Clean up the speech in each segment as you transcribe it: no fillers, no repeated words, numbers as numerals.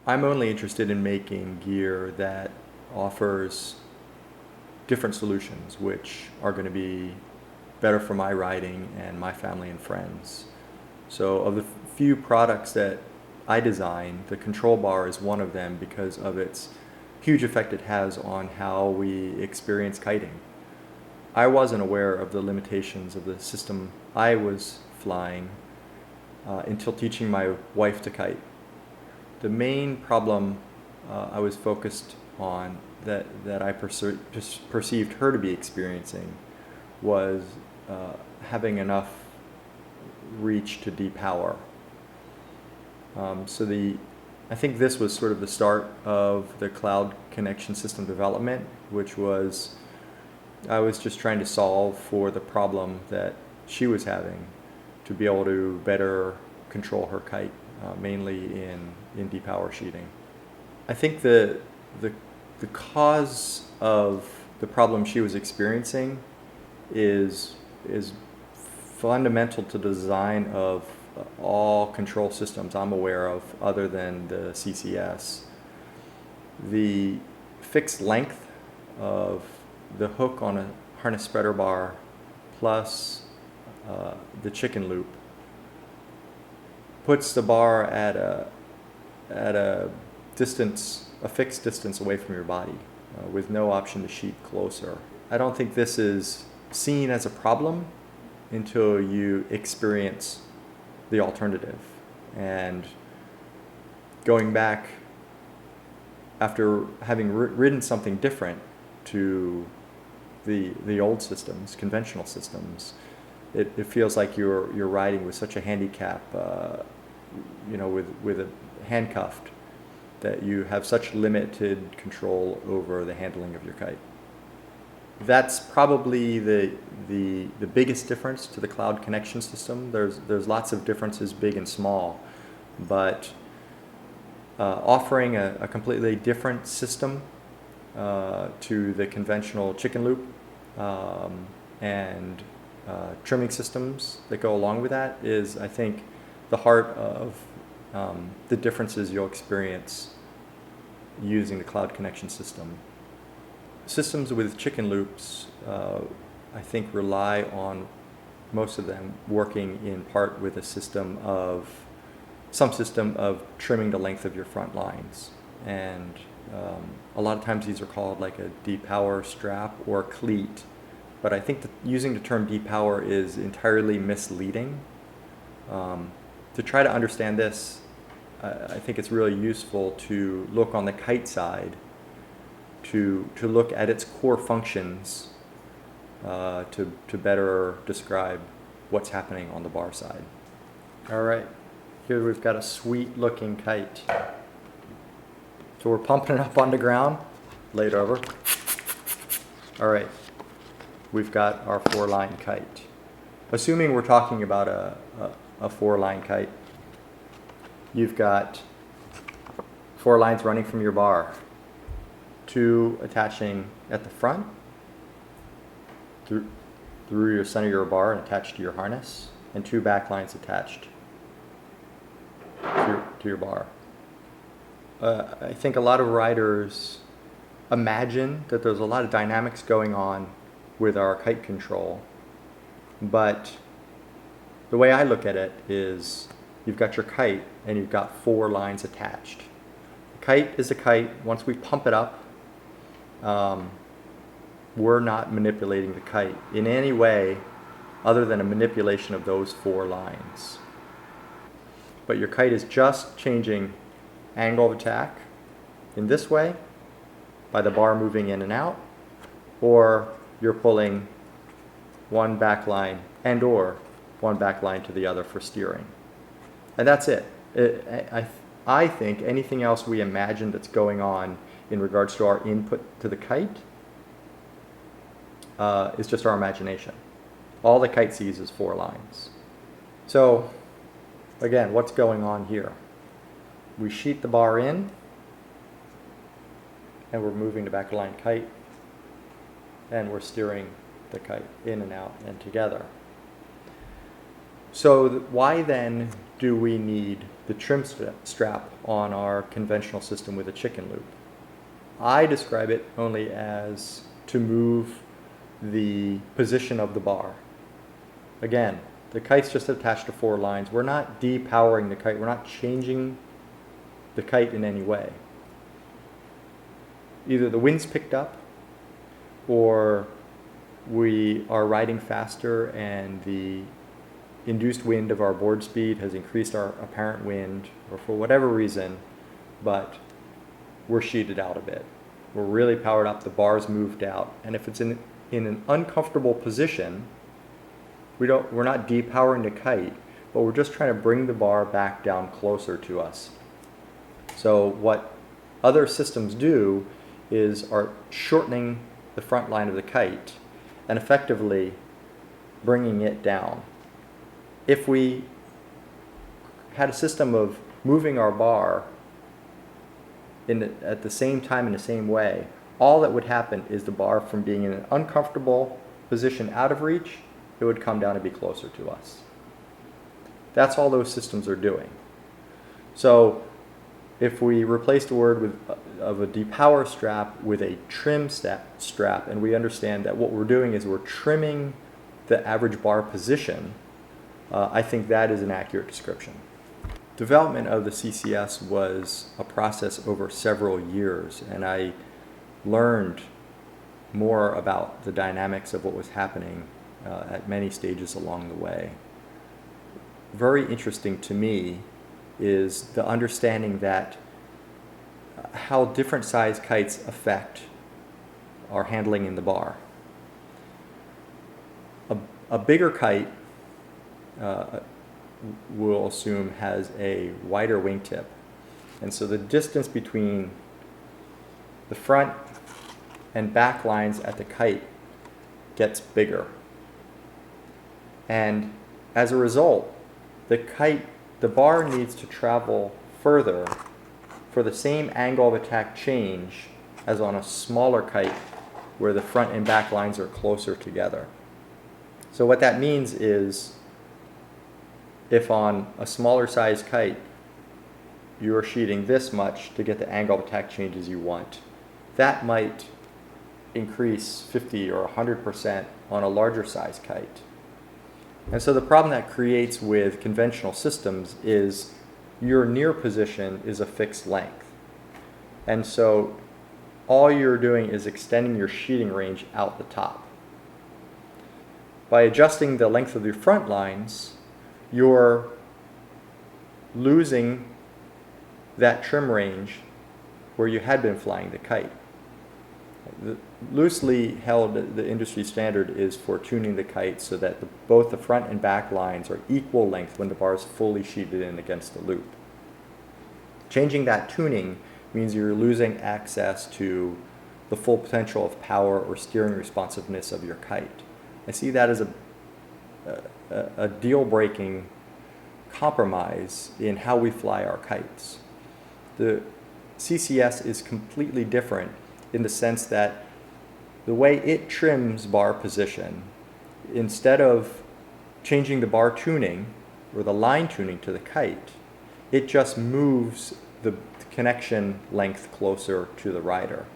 I'm only interested in making gear that offers different solutions, which are going to be better for my riding and my family and friends. So of the few products that I design, the control bar is one of them because of its huge effect it has on how we experience kiting. I wasn't aware of the limitations of the system I was flying until teaching my wife to kite. The main problem I was focused on that I perceived her to be experiencing was having enough reach to depower. I think this was sort of the start of the cloud connection system development, which was I was just trying to solve for the problem that she was having to be able to better control her kite, mainly in depower sheeting. I think the cause of the problem she was experiencing is fundamental to the design of all control systems I'm aware of other than the CCS. The fixed length of the hook on a harness spreader bar plus the chicken loop puts the bar at a distance, a fixed distance away from your body with no option to sheet closer. I don't think this is seen as a problem until you experience the alternative. And going back after having ridden something different to the old systems, conventional systems, it feels like you're riding with such a handicap, with a handcuffed, that you have such limited control over the handling of your kite. That's probably the biggest difference to the cloud connection system. There's lots of differences, big and small, but offering a completely different system to the conventional chicken loop and trimming systems that go along with that is, I think, the heart of the differences you'll experience using the cloud connection system. Systems with chicken loops, I think, rely on most of them working in part with some system of trimming the length of your front lines. And a lot of times these are called like a depower strap or cleat. But I think that using the term depower is entirely misleading. To try to understand this, I think it's really useful to look on the kite side, to look at its core functions to better describe what's happening on the bar side. All right, here we've got a sweet looking kite. So we're pumping it up on the ground, lay it over. All right, we've got our 4-line kite. Assuming we're talking about a 4-line kite, you've got 4 lines running from your bar, 2 attaching at the front through your center of your bar and attached to your harness, and 2 back lines attached to your bar. I think a lot of riders imagine that there's a lot of dynamics going on with our kite control, but the way I look at it is you've got your kite and you've got 4 lines attached. The kite is a kite. Once we pump it up, we're not manipulating the kite in any way other than a manipulation of those 4 lines. But your kite is just changing angle of attack in this way by the bar moving in and out, or you're pulling one back line and or one back line to the other for steering. And that's it. I think anything else we imagine that's going on in regards to our input to the kite is just our imagination. All the kite sees is 4 lines. So again, what's going on here? We sheet the bar in, and we're moving the back line kite, and we're steering the kite in and out and together. So why then do we need the trim strap on our conventional system with a chicken loop. I describe it only as to move the position of the bar. Again, the kite's just attached to 4 lines. We're not depowering the kite. We're not changing the kite in any way. Either the wind's picked up, or we are riding faster and the induced wind of our board speed has increased our apparent wind, or for whatever reason, but we're sheeted out a bit. We're really powered up, the bar's moved out, and if it's in an uncomfortable position, we're not depowering the kite, but we're just trying to bring the bar back down closer to us. So what other systems do are shortening the front line of the kite and effectively bringing it down. If we had a system of moving our bar at the same time in the same way, all that would happen is the bar, from being in an uncomfortable position out of reach, it would come down and be closer to us. That's all those systems are doing. So if we replace the word of a depower strap with a trim strap, and we understand that what we're doing is we're trimming the average bar position, I think that is an accurate description. Development of the CCS was a process over several years, and I learned more about the dynamics of what was happening at many stages along the way. Very interesting to me is the understanding that how different size kites affect our handling in the bar. A bigger kite, we'll assume, has a wider wingtip, and so the distance between the front and back lines at the kite gets bigger, and as a result, the bar needs to travel further for the same angle of attack change as on a smaller kite where the front and back lines are closer together. So what that means is, if on a smaller size kite you're sheeting this much to get the angle of attack changes you want, that might increase 50 or 100% on a larger size kite. And so the problem that creates with conventional systems is your near position is a fixed length. And so all you're doing is extending your sheeting range out the top. By adjusting the length of your front lines, you're losing that trim range where you had been flying the kite. Loosely held, the industry standard is for tuning the kite so that both the front and back lines are equal length when the bar is fully sheeted in against the loop. Changing that tuning means you're losing access to the full potential of power or steering responsiveness of your kite. I see that as a deal-breaking compromise in how we fly our kites. The CCS is completely different in the sense that the way it trims bar position, instead of changing the bar tuning or the line tuning to the kite, it just moves the connection length closer to the rider.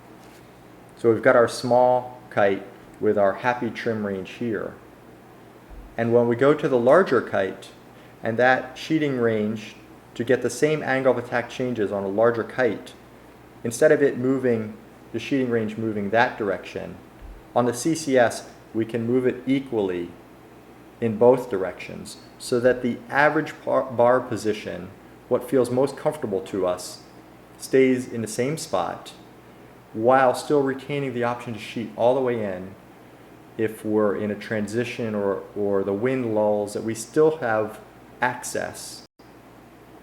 So we've got our small kite with our happy trim range here. And when we go to the larger kite, and that sheeting range to get the same angle of attack changes on a larger kite, instead of it moving, the sheeting range moving that direction, on the CCS we can move it equally in both directions so that the average bar position, what feels most comfortable to us, stays in the same spot while still retaining the option to sheet all the way in if we're in a transition or the wind lulls, that we still have access,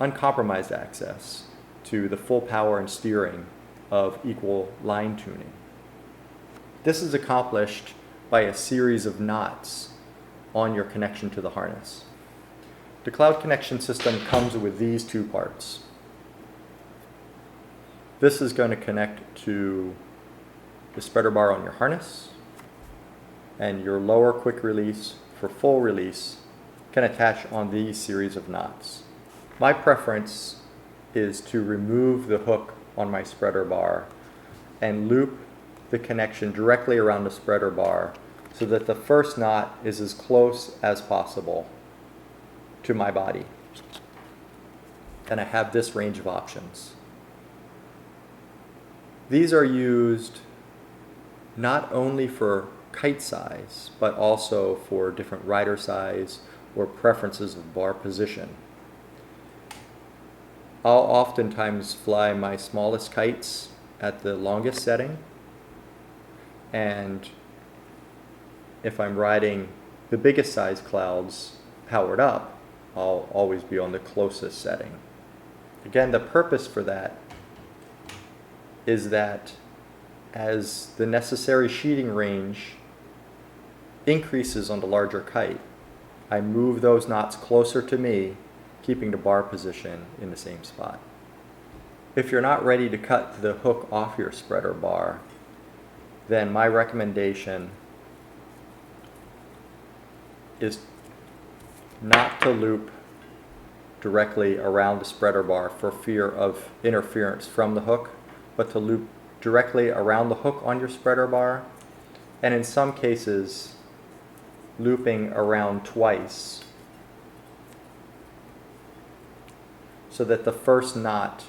uncompromised access, to the full power and steering of equal line tuning. This is accomplished by a series of knots on your connection to the harness. The cloud connection system comes with these two parts. This is going to connect to the spreader bar on your harness, and your lower quick release for full release can attach on these series of knots. My preference is to remove the hook on my spreader bar and loop the connection directly around the spreader bar so that the first knot is as close as possible to my body. And I have this range of options. These are used not only for kite size, but also for different rider size or preferences of bar position. I'll oftentimes fly my smallest kites at the longest setting, and if I'm riding the biggest size clouds powered up, I'll always be on the closest setting. Again, the purpose for that is that as the necessary sheeting range increases on the larger kite, I move those knots closer to me, keeping the bar position in the same spot. If you're not ready to cut the hook off your spreader bar, then my recommendation is not to loop directly around the spreader bar for fear of interference from the hook, but to loop directly around the hook on your spreader bar, and in some cases looping around twice so that the first knot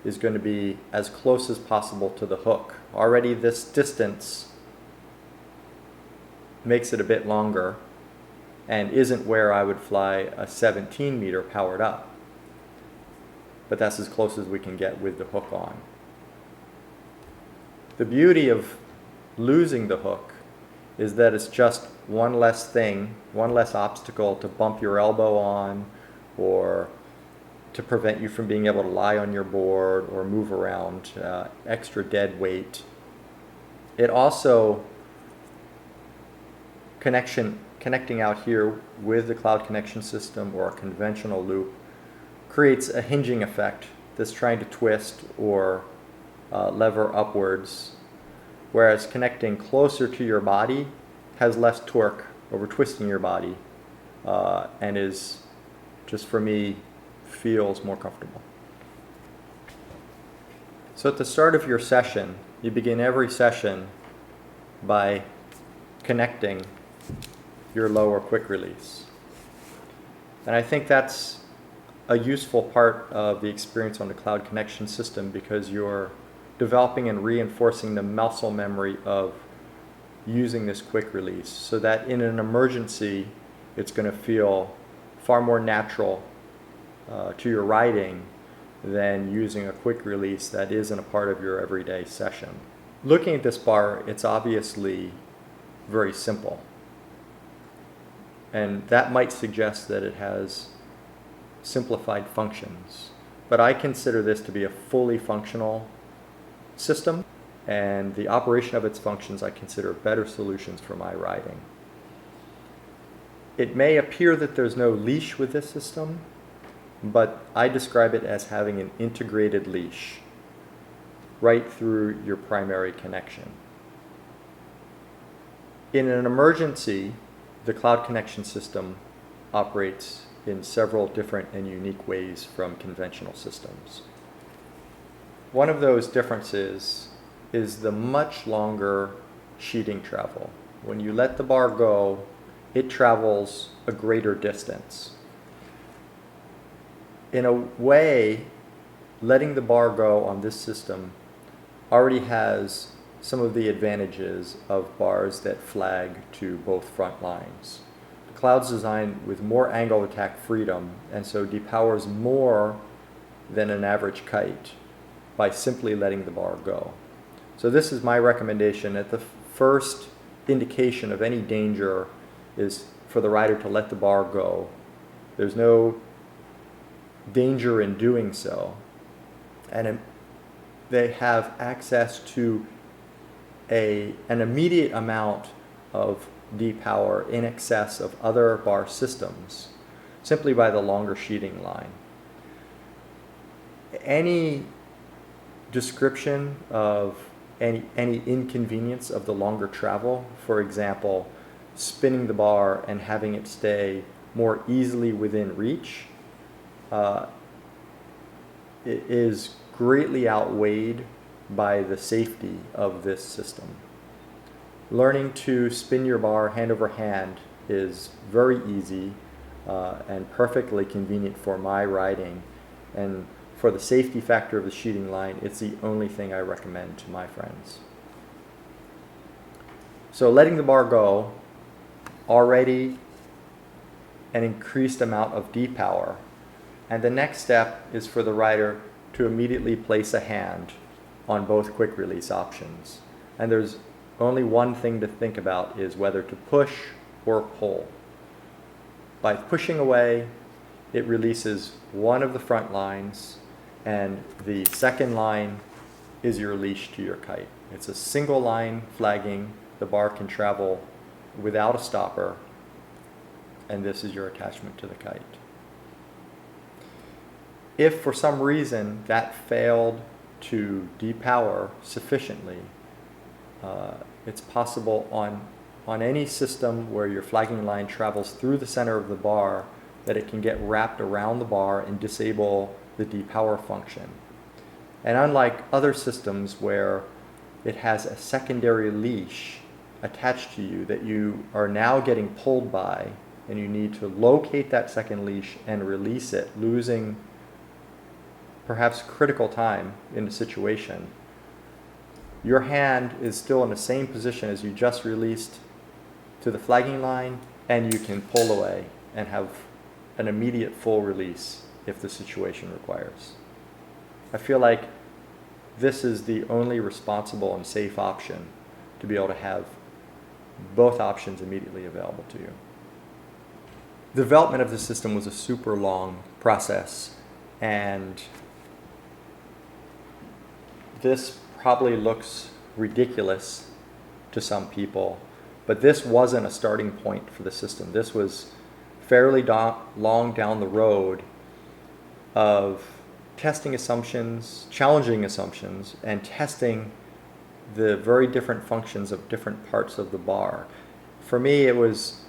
is going to be as close as possible to the hook. Already this distance makes it a bit longer and isn't where I would fly a 17 meter powered up, but that's as close as we can get with the hook on. The beauty of losing the hook is that it's just one less thing, one less obstacle to bump your elbow on or to prevent you from being able to lie on your board or move around, extra dead weight. It also, connecting out here with the cloud connection system or a conventional loop, creates a hinging effect that's trying to twist or lever upwards, whereas connecting closer to your body has less torque over twisting your body and is, just for me, feels more comfortable. So at the start of your session, you begin every session by connecting your lower quick release. And I think that's a useful part of the experience on the cloud connection system because you're developing and reinforcing the muscle memory of using this quick release so that in an emergency it's going to feel far more natural to your riding than using a quick release that isn't a part of your everyday session. Looking at this bar, it's obviously very simple, and that might suggest that it has simplified functions, but I consider this to be a fully functional system, and the operation of its functions I consider better solutions for my riding. It may appear that there's no leash with this system, but I describe it as having an integrated leash right through your primary connection. In an emergency, the cloud connection system operates in several different and unique ways from conventional systems. One of those differences is the much longer sheeting travel. When you let the bar go, it travels a greater distance. In a way, letting the bar go on this system already has some of the advantages of bars that flag to both front lines. The cloud's designed with more angle of attack freedom and so depowers more than an average kite by simply letting the bar go. So this is my recommendation that the first indication of any danger is for the rider to let the bar go. There's no danger in doing so, and they have access to an immediate amount of depower in excess of other bar systems simply by the longer sheeting line. Any description of any inconvenience of the longer travel, for example, spinning the bar and having it stay more easily within reach, it is greatly outweighed by the safety of this system. Learning to spin your bar hand over hand is very easy and perfectly convenient for my riding. And for the safety factor of the sheeting line, it's the only thing I recommend to my friends. So letting the bar go, already an increased amount of D-power. And the next step is for the rider to immediately place a hand on both quick release options. And there's only one thing to think about, is whether to push or pull. By pushing away, it releases one of the front lines, and the second line is your leash to your kite. It's a single line flagging. The bar can travel without a stopper, and this is your attachment to the kite. If for some reason that failed to depower sufficiently, it's possible on any system where your flagging line travels through the center of the bar that it can get wrapped around the bar and disable the depower function. And unlike other systems where it has a secondary leash attached to you that you are now getting pulled by, and you need to locate that second leash and release it, losing perhaps critical time in the situation, your hand is still in the same position as you just released to the flagging line, and you can pull away and have an immediate full release if the situation requires. I feel like this is the only responsible and safe option to be able to have both options immediately available to you. The development of the system was a super long process, and this probably looks ridiculous to some people, but this wasn't a starting point for the system. This was fairly long down the road of testing assumptions, challenging assumptions, and testing the very different functions of different parts of the bar. For me, it was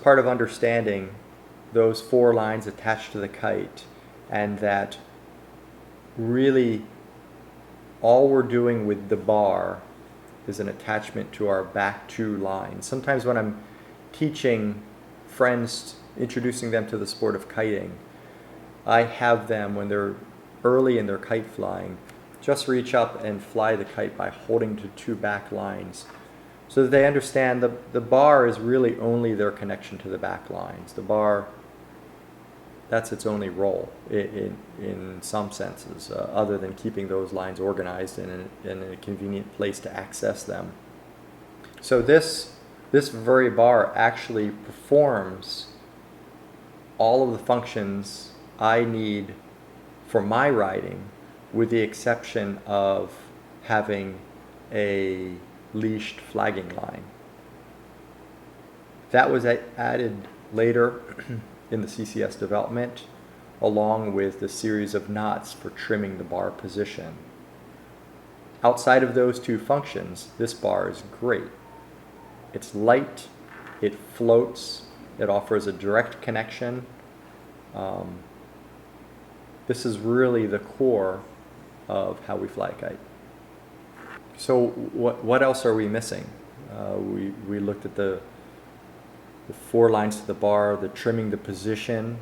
part of understanding those four lines attached to the kite, and that really all we're doing with the bar is an attachment to our back two lines. Sometimes when I'm teaching friends, introducing them to the sport of kiting, I have them, when they're early in their kite flying, just reach up and fly the kite by holding to two back lines, so that they understand the bar is really only their connection to the back lines. The bar, that's its only role in some senses, other than keeping those lines organized in a convenient place to access them. So this very bar actually performs all of the functions I need for my riding, with the exception of having a leashed flagging line. That was added later in the CCS development, along with the series of knots for trimming the bar position. Outside of those two functions, this bar is great. It's light, it floats, it offers a direct connection. This is really the core of how we fly a kite. So what else are we missing? We looked at the four lines to the bar, the trimming the position,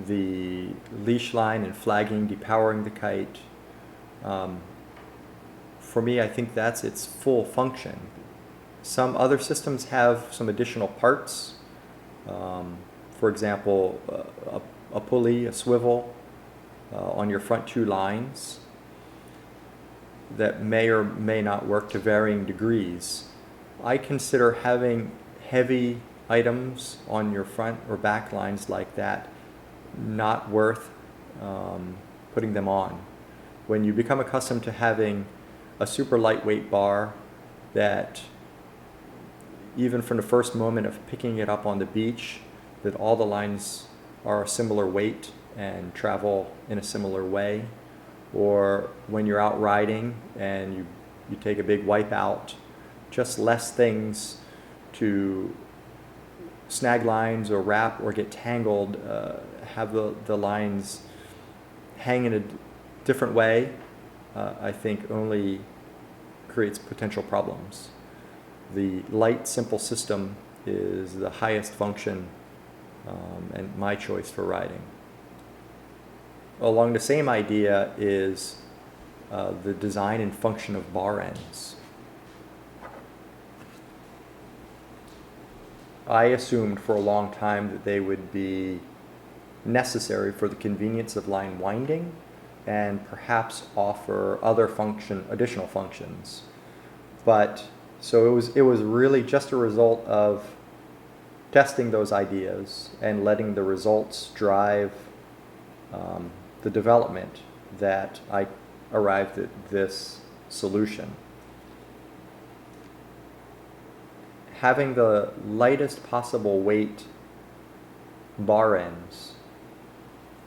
the leash line and flagging, depowering the kite. For me, I think that's its full function. Some other systems have some additional parts. For example, a pulley, a swivel on your front two lines that may or may not work to varying degrees. I consider having heavy items on your front or back lines like that not worth putting them on. When you become accustomed to having a super lightweight bar that, even from the first moment of picking it up on the beach, that all the lines are a similar weight and travel in a similar way, or when you're out riding and you take a big wipe out, just less things to snag lines or wrap or get tangled, have the lines hang in a different way, I think only creates potential problems. The light, simple system is the highest function and my choice for riding. Along the same idea is the design and function of bar ends. I assumed for a long time that they would be necessary for the convenience of line winding and perhaps offer other additional functions. But so it was really just a result of testing those ideas and letting the results drive the development that I arrived at this solution. Having the lightest possible weight bar ends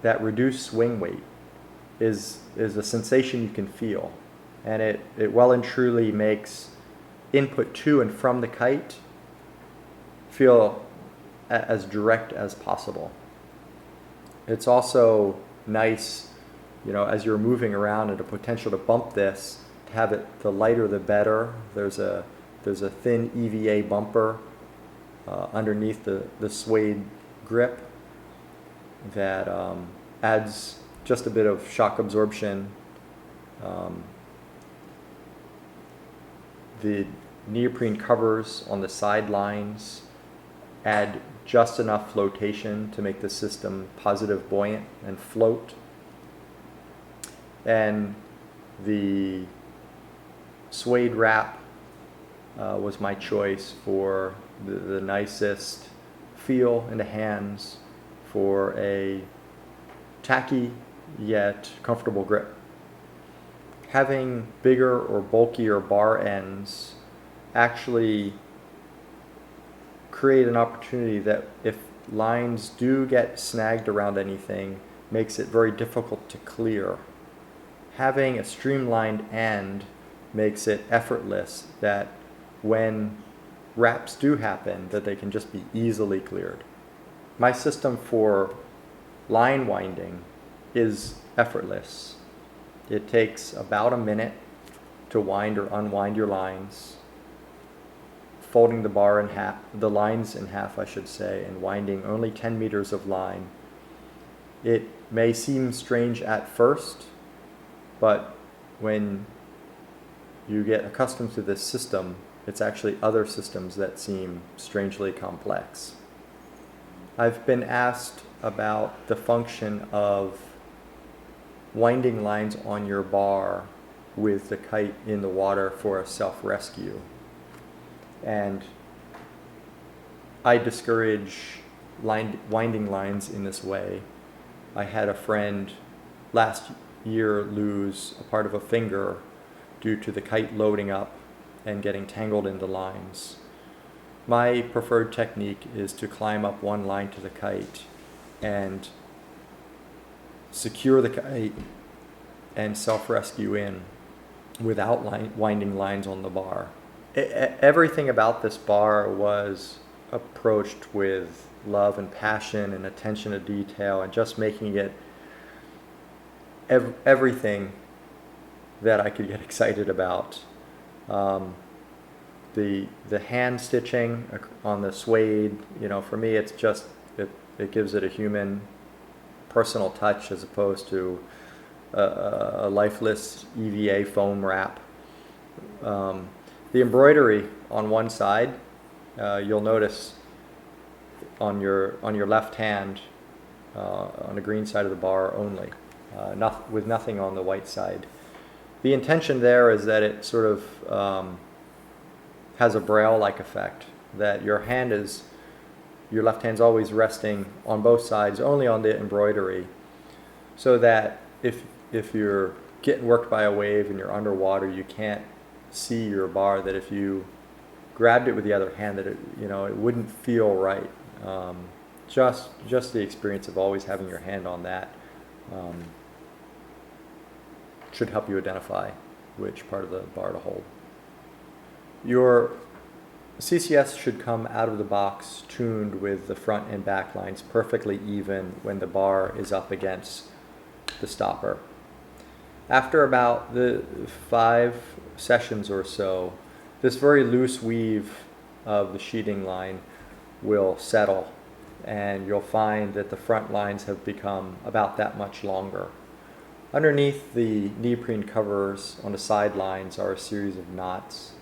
that reduce swing weight is a sensation you can feel, and it well and truly makes input to and from the kite feel as direct as possible. It's also nice, as you're moving around and the potential to bump this, to have it, the lighter the better. There's a thin EVA bumper underneath the suede grip that adds just a bit of shock absorption. The neoprene covers on the sidelines add just enough flotation to make the system positive buoyant and float. And the suede wrap was my choice for the nicest feel in the hands for a tacky yet comfortable grip. Having bigger or bulkier bar ends actually create an opportunity that if lines do get snagged around anything, makes it very difficult to clear. Having a streamlined end makes it effortless that when wraps do happen, that they can just be easily cleared. My system for line winding is effortless. It takes about a minute to wind or unwind your lines, folding the lines in half, I should say, and winding only 10 meters of line. It may seem strange at first, but when you get accustomed to this system, it's actually other systems that seem strangely complex. I've been asked about the function of winding lines on your bar with the kite in the water for a self-rescue. And I discourage winding lines in this way. I had a friend last year lose a part of a finger due to the kite loading up and getting tangled in the lines. My preferred technique is to climb up one line to the kite and secure the kite and self-rescue in without winding lines on the bar. Everything about this bar was approached with love and passion and attention to detail and just making it everything that I could get excited about. The hand stitching on the suede, for me it's just, it gives it a human personal touch as opposed to a lifeless EVA foam wrap. The embroidery on one side, you'll notice on your left hand, on the green side of the bar only, with nothing on the white side. The intention there is that it sort of has a braille-like effect, that your left hand's always resting on both sides, only on the embroidery, so that if you're getting worked by a wave and you're underwater, you can't see your bar, that if you grabbed it with the other hand, that it wouldn't feel right. Just the experience of always having your hand on that should help you identify which part of the bar to hold. Your CCS should come out of the box tuned with the front and back lines perfectly even when the bar is up against the stopper. After about the 5 sessions or so, this very loose weave of the sheeting line will settle, and you'll find that the front lines have become about that much longer. Underneath the neoprene covers on the sidelines are a series of knots,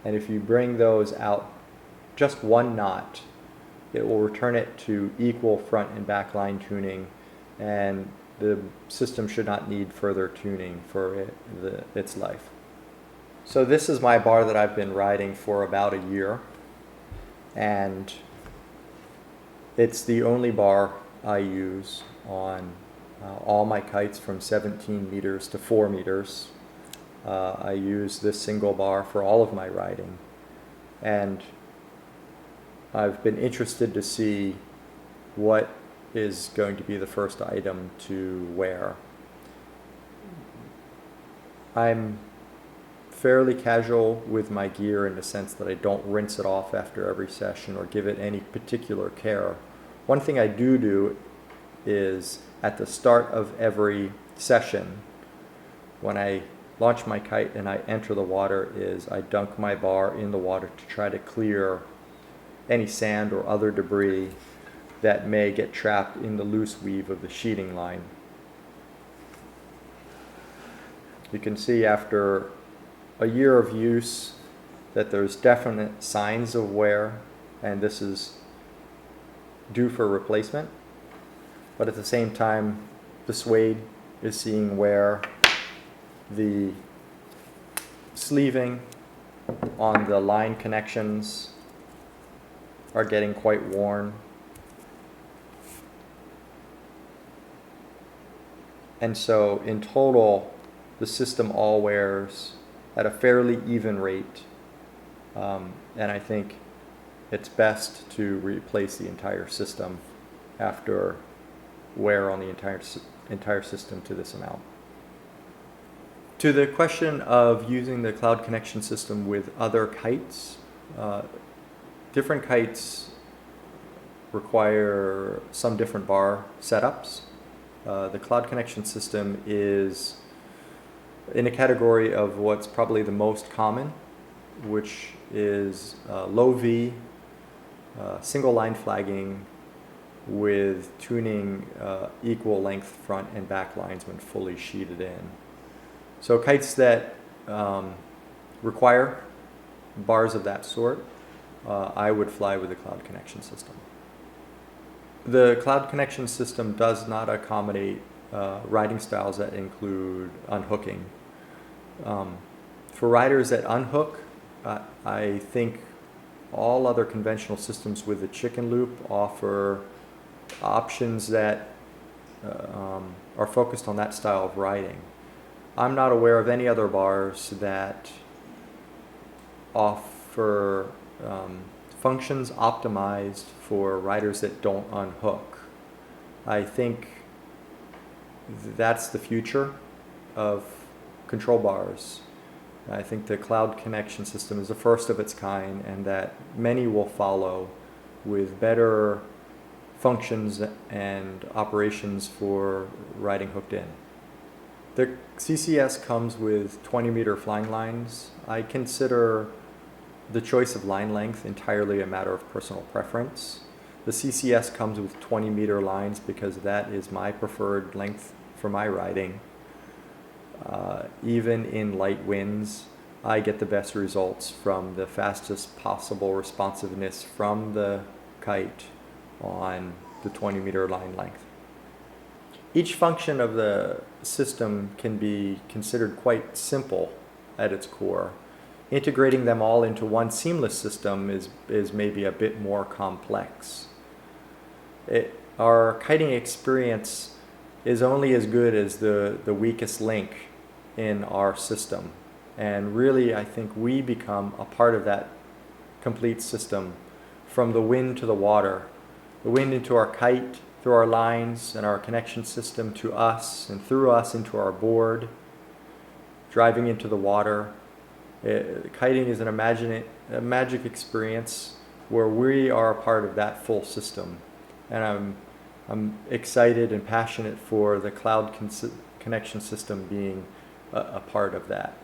and if you bring those out just one knot, it will return it to equal front and back line tuning, and the system should not need further tuning for its life. So this is my bar that I've been riding for about a year, and it's the only bar I use on all my kites from 17 meters to 4 meters. I use this single bar for all of my riding, and I've been interested to see what is going to be the first item to wear. I'm fairly casual with my gear in the sense that I don't rinse it off after every session or give it any particular care. One thing I do is at the start of every session, when I launch my kite and I enter the water, is I dunk my bar in the water to try to clear any sand or other debris that may get trapped in the loose weave of the sheeting line. You can see after a year of use that there's definite signs of wear, and this is due for replacement. But at the same time, the suede is seeing wear. The sleeving on the line connections are getting quite worn. And so in total, the system all wears at a fairly even rate. And I think it's best to replace the entire system after wear on the entire system to this amount. To the question of using the cloud connection system with other kites, different kites require some different bar setups. The cloud connection system is in a category of what's probably the most common, which is low V, single line flagging with tuning equal length front and back lines when fully sheeted in. So kites that require bars of that sort, I would fly with the cloud connection system. The cloud connection system does not accommodate riding styles that include unhooking. For riders that unhook, I think all other conventional systems with the chicken loop offer options that are focused on that style of riding. I'm not aware of any other bars that offer functions optimized for riders that don't unhook. I think that's the future of control bars. I think the cloud connection system is the first of its kind, and that many will follow with better functions and operations for riding hooked in. The CCS comes with 20-meter flying lines. I consider the choice of line length entirely a matter of personal preference. The CCS comes with 20-meter lines because that is my preferred length for my riding. Even in light winds, I get the best results from the fastest possible responsiveness from the kite on the 20-meter line length. Each function of the system can be considered quite simple at its core. Integrating them all into one seamless system is maybe a bit more complex. Our kiting experience is only as good as the weakest link in our system. And really, I think we become a part of that complete system, from the wind to the water, the wind into our kite, through our lines and our connection system to us, and through us into our board, driving into the water, Kiting is a magic experience where we are a part of that full system, and I'm excited and passionate for the cloud connection system being a part of that.